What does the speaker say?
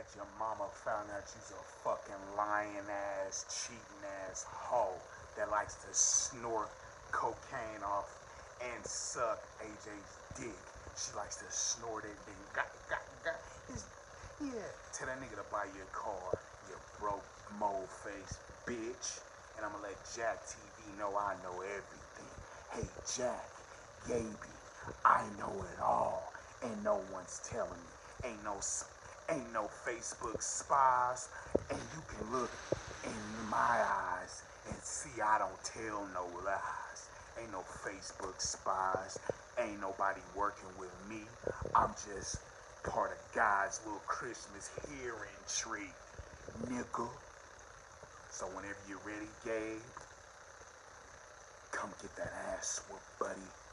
that your mama found out you's a fucking lying ass, cheating ass hoe that likes to snort cocaine off and suck AJ's dick. She likes to snort it and got. Yeah, tell that nigga to buy you a car, you broke mole face bitch. And I'ma let Jack TV know I know everything. Hey Jack, Gaby, I know it all, and no one's telling me. Ain't no Facebook spies, and you can look in my eyes and see I don't tell no lies. Ain't no Facebook spies, ain't nobody working with me. I'm just part of God's little Christmas hearing tree, nigga. So whenever you're ready, Gabe, come get that ass whooped, buddy.